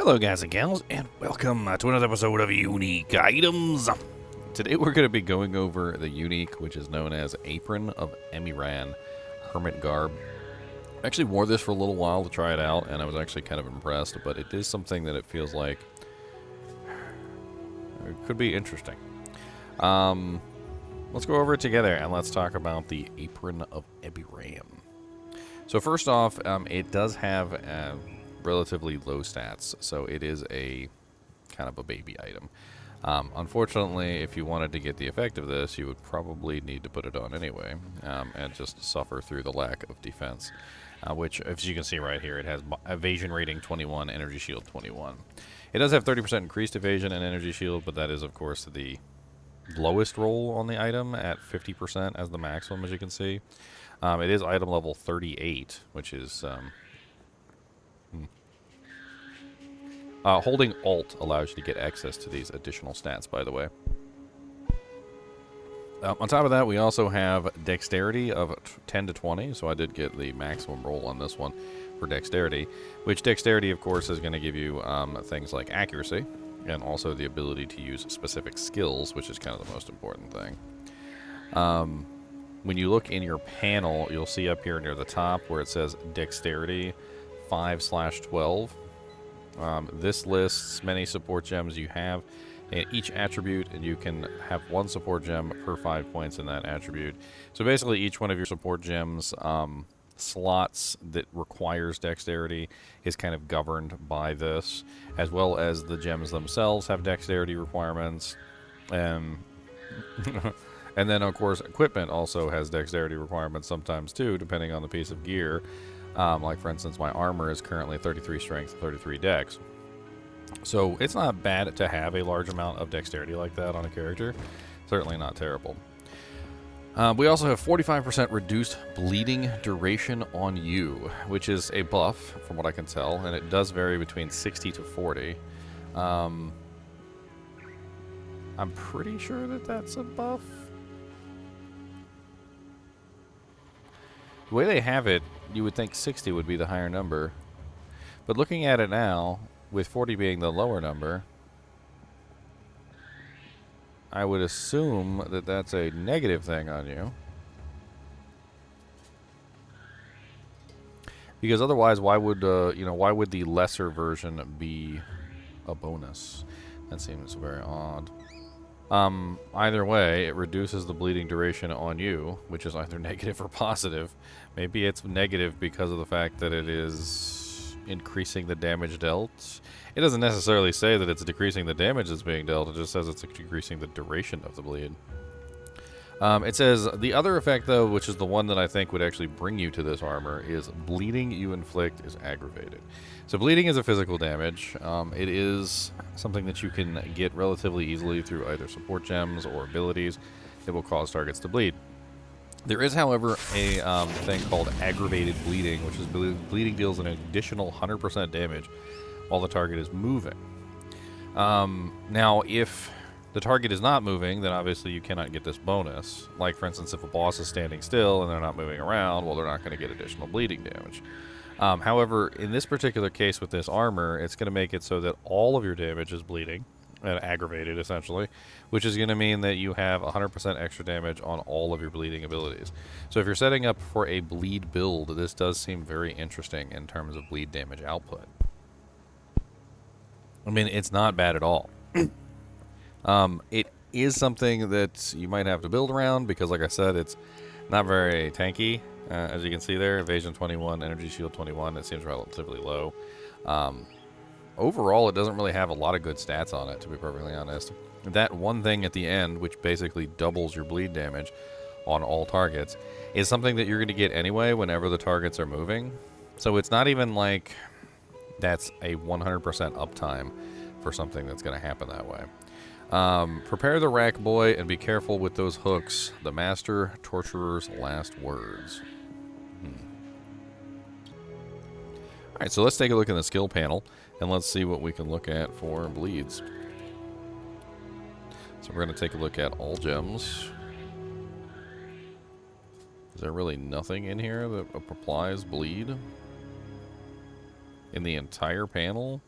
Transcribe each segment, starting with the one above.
Hello guys and gals, and welcome to another episode of Unique Items. Today we're going to be going over the unique, which is known as Apron of Emiran, Hermit Garb. I actually wore this for a little while to try it out, and I was actually kind of impressed, but it is something that it feels like it could be interesting. Let's go over it together, and let's talk about the Apron of Emiran. So first off, it does have relatively low stats, so it is a kind of a baby item. Unfortunately, if you wanted to get the effect of this, you would probably need to put it on anyway, and just suffer through the lack of defense, which, as you can see right here, it has evasion rating 21, energy shield 21. It does have 30% increased evasion and energy shield, but that is, of course, the lowest roll on the item at 50% as the maximum, as you can see. It is item level 38, which is... holding Alt allows you to get access to these additional stats, by the way. On top of that, we also have Dexterity of 10 to 20, so I did get the maximum roll on this one for Dexterity, which Dexterity, of course, is going to give you things like accuracy, and also the ability to use specific skills, which is kind of the most important thing. When you look in your panel, you'll see up here near the top where it says Dexterity 5/12. This lists many support gems you have in each attribute, and you can have one support gem per 5 points in that attribute. So basically each one of your support gems slots that requires dexterity is kind of governed by this, as well as the gems themselves have dexterity requirements. And then, of course, equipment also has dexterity requirements sometimes too, depending on the piece of gear. Like, for instance, my armor is currently 33 strength, 33 dex. So it's not bad to have a large amount of dexterity like that on a character. Certainly not terrible. We also have 45% reduced bleeding duration on you, which is a buff, from what I can tell, and it does vary between 60 to 40. I'm pretty sure that that's a buff. The way they have it, you would think 60 would be the higher number. But looking at it now, with 40 being the lower number, I would assume that that's a negative thing on you. Because otherwise, why would why would the lesser version be a bonus? That seems very odd. Either way, it reduces the bleeding duration on you, which is either negative or positive. Maybe it's negative because of the fact that it is increasing the damage dealt. It doesn't necessarily say that it's decreasing the damage that's being dealt, it just says it's decreasing the duration of the bleed. It says, the other effect, though, which is the one that I think would actually bring you to this armor, is bleeding you inflict is aggravated. So bleeding is a physical damage. It is something that you can get relatively easily through either support gems or abilities that will cause targets to bleed. There is, however, a thing called aggravated bleeding, which is bleeding deals an additional 100% damage while the target is moving. Now, if the target is not moving, then obviously you cannot get this bonus. Like, for instance, if a boss is standing still and they're not moving around, well, they're not going to get additional bleeding damage. However, in this particular case with this armor, it's going to make it so that all of your damage is bleeding, aggravated essentially, which is going to mean that you have 100% extra damage on all of your bleeding abilities. So if you're setting up for a bleed build, this does seem very interesting in terms of bleed damage output. I mean, it's not bad at all. It is something that you might have to build around because, like I said, it's not very tanky. As you can see there, evasion 21, energy shield 21, it seems relatively low. Overall, it doesn't really have a lot of good stats on it, to be perfectly honest. That one thing at the end, which basically doubles your bleed damage on all targets, is something that you're going to get anyway whenever the targets are moving. So it's not even like that's a 100% uptime for something that's going to happen that way. Prepare the rack boy and be careful with those hooks. The master torturer's last words. Alright, so let's take a look in the skill panel and let's see what we can look at for bleeds. So we're going to take a look at all gems. Is there really nothing in here that applies bleed? In the entire panel?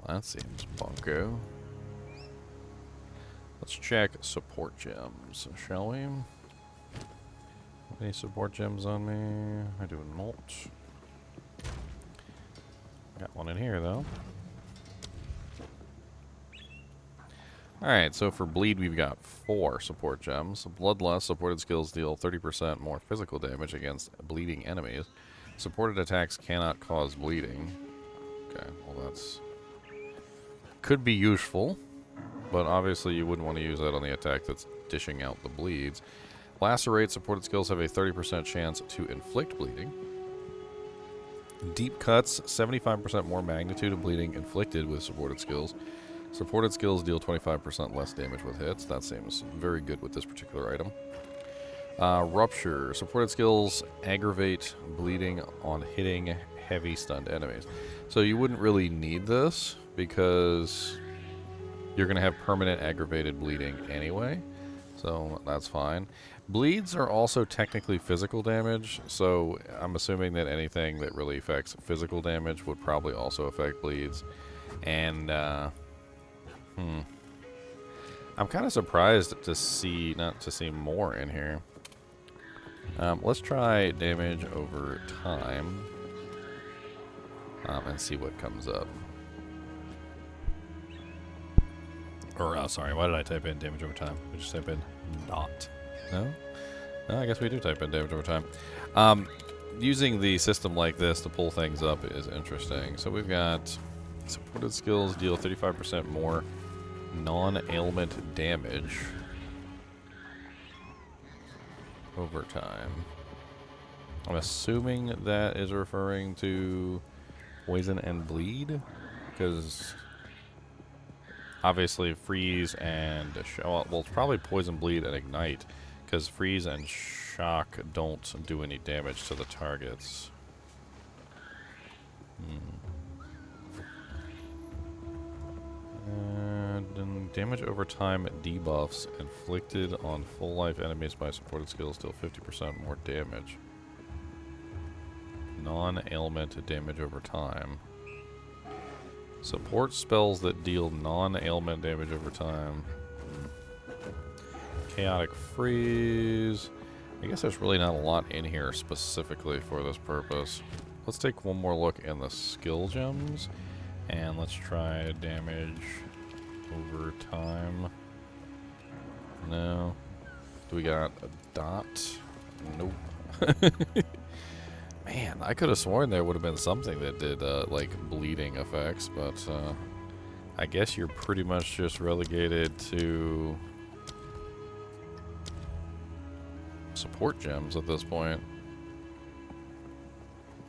That seems bunko. Let's check support gems, shall we? Any support gems on me? I do not. Got one in here, though. Alright, so for bleed, we've got 4 support gems. Bloodlust, supported skills deal 30% more physical damage against bleeding enemies. Supported attacks cannot cause bleeding. Okay, well that's... could be useful, but obviously you wouldn't want to use that on the attack that's dishing out the bleeds. Lacerate, supported skills have a 30% chance to inflict bleeding. Deep cuts, 75% more magnitude of bleeding inflicted with supported skills. Supported skills deal 25% less damage with hits. That seems very good with this particular item. Rupture. Supported skills aggravate bleeding on hitting heavy stunned enemies. So you wouldn't really need this because you're going to have permanent aggravated bleeding anyway. So that's fine. Bleeds are also technically physical damage. So I'm assuming that anything that really affects physical damage would probably also affect bleeds. And... I'm kind of surprised to see not to see more in here. Let's try damage over time and see what comes up. Or sorry, why did I type in damage over time? We just type in not. No? No, I guess we do type in damage over time. Using the system like this to pull things up is interesting. So we've got supported skills deal 35% more non-ailment damage over time. I'm assuming that is referring to poison and bleed, because obviously freeze and well, it's probably poison, bleed, and ignite, because freeze and shock don't do any damage to the targets. And damage over time debuffs inflicted on full life enemies by supported skills deal 50% more damage. Non-ailment damage over time. Support spells that deal non-ailment damage over time. Chaotic freeze. I guess there's really not a lot in here specifically for this purpose. Let's take one more look in the skill gems. And let's try damage over time. No. Do we got a dot? Nope. Man, I could have sworn there would have been something that did, like, bleeding effects, but, I guess you're pretty much just relegated to support gems at this point.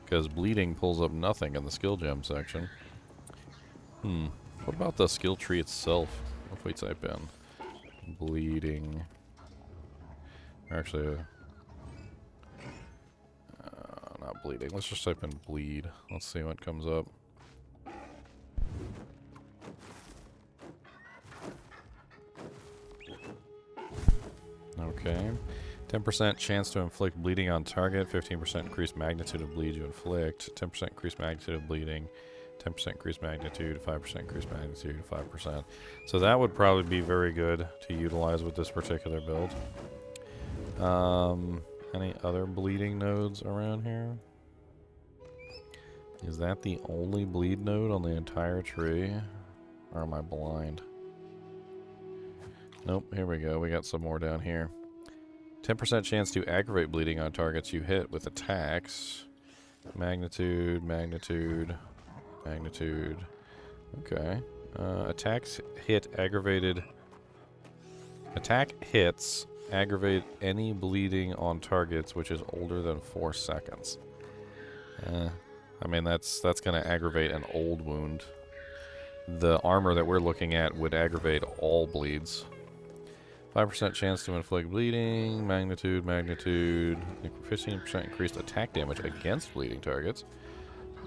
Because bleeding pulls up nothing in the skill gem section. What about the skill tree itself? What if we type in bleeding? Actually, not bleeding. Let's just type in bleed. Let's see what comes up. Okay. 10% chance to inflict bleeding on target. 15% increased magnitude of bleed you inflict. 10% increased magnitude of bleeding. 10% increased magnitude, 5% increased magnitude, 5%. So that would probably be very good to utilize with this particular build. Any other bleeding nodes around here? Is that the only bleed node on the entire tree? Or am I blind? Nope, here we go. We got some more down here. 10% chance to aggravate bleeding on targets you hit with attacks. Magnitude, magnitude... magnitude. Okay. Attacks hit aggravated. Attack hits aggravate any bleeding on targets which is older than 4 seconds. I mean that's going to aggravate an old wound. The armor that we're looking at would aggravate all bleeds. 5% chance to inflict bleeding. Magnitude, magnitude. 15% increased attack damage against bleeding targets.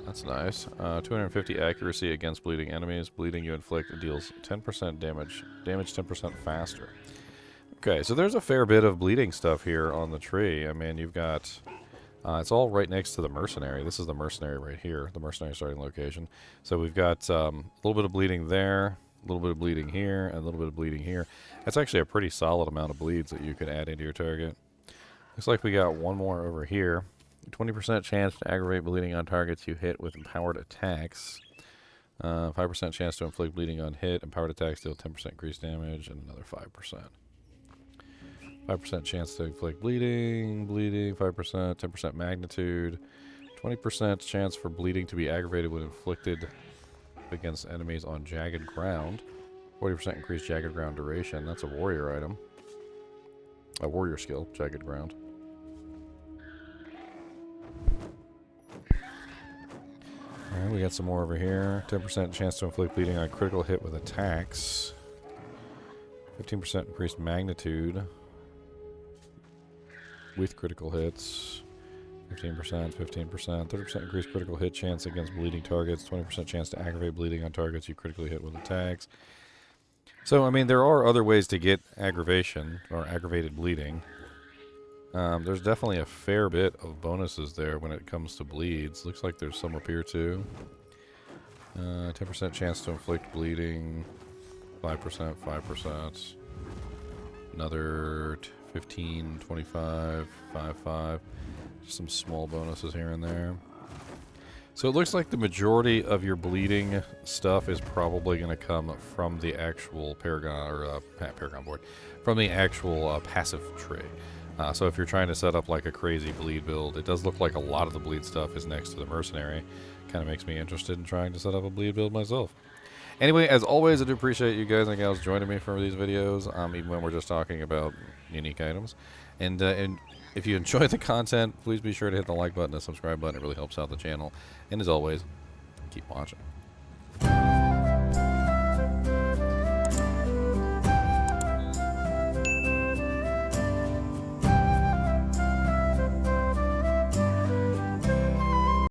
That's nice. 250 accuracy against bleeding enemies. Bleeding you inflict deals 10% damage. Damage 10% faster. Okay, so there's a fair bit of bleeding stuff here on the tree. I mean, you've got It's all right next to the mercenary. This is the mercenary right here, the mercenary starting location. So we've got a little bit of bleeding there, a little bit of bleeding here, and a little bit of bleeding here. That's actually a pretty solid amount of bleeds that you could add into your target. Looks like we got one more over here. 20% chance to aggravate bleeding on targets you hit with empowered attacks. 5% chance to inflict bleeding on hit. Empowered attacks deal 10% increased damage, and another 5%. 5% chance to inflict bleeding, 5%, 10% magnitude, 20% chance for bleeding to be aggravated when inflicted against enemies on jagged ground, 40% increased jagged ground duration. That's a warrior item. A warrior skill, jagged ground. Alright, we got some more over here. 10% chance to inflict bleeding on critical hit with attacks. 15% increased magnitude with critical hits. 15%, 15%, 30% increased critical hit chance against bleeding targets. 20% chance to aggravate bleeding on targets you critically hit with attacks. So, I mean, there are other ways to get aggravation or aggravated bleeding. There's definitely a fair bit of bonuses there when it comes to bleeds. Looks like there's some up here too. 10% chance to inflict bleeding. 5%, 5%. Another 15, 25, 5. Just some small bonuses here and there. So it looks like the majority of your bleeding stuff is probably going to come from the actual Paragon, or Paragon board, from the actual passive tree. So if you're trying to set up like a crazy bleed build, it does look like a lot of the bleed stuff is next to the mercenary. Kind of makes me interested in trying to set up a bleed build myself. Anyway, as always, I do appreciate you guys and gals joining me for these videos, even when we're just talking about unique items. And if you enjoy the content, please be sure to hit the like button and subscribe button. It really helps out the channel. And as always, keep watching.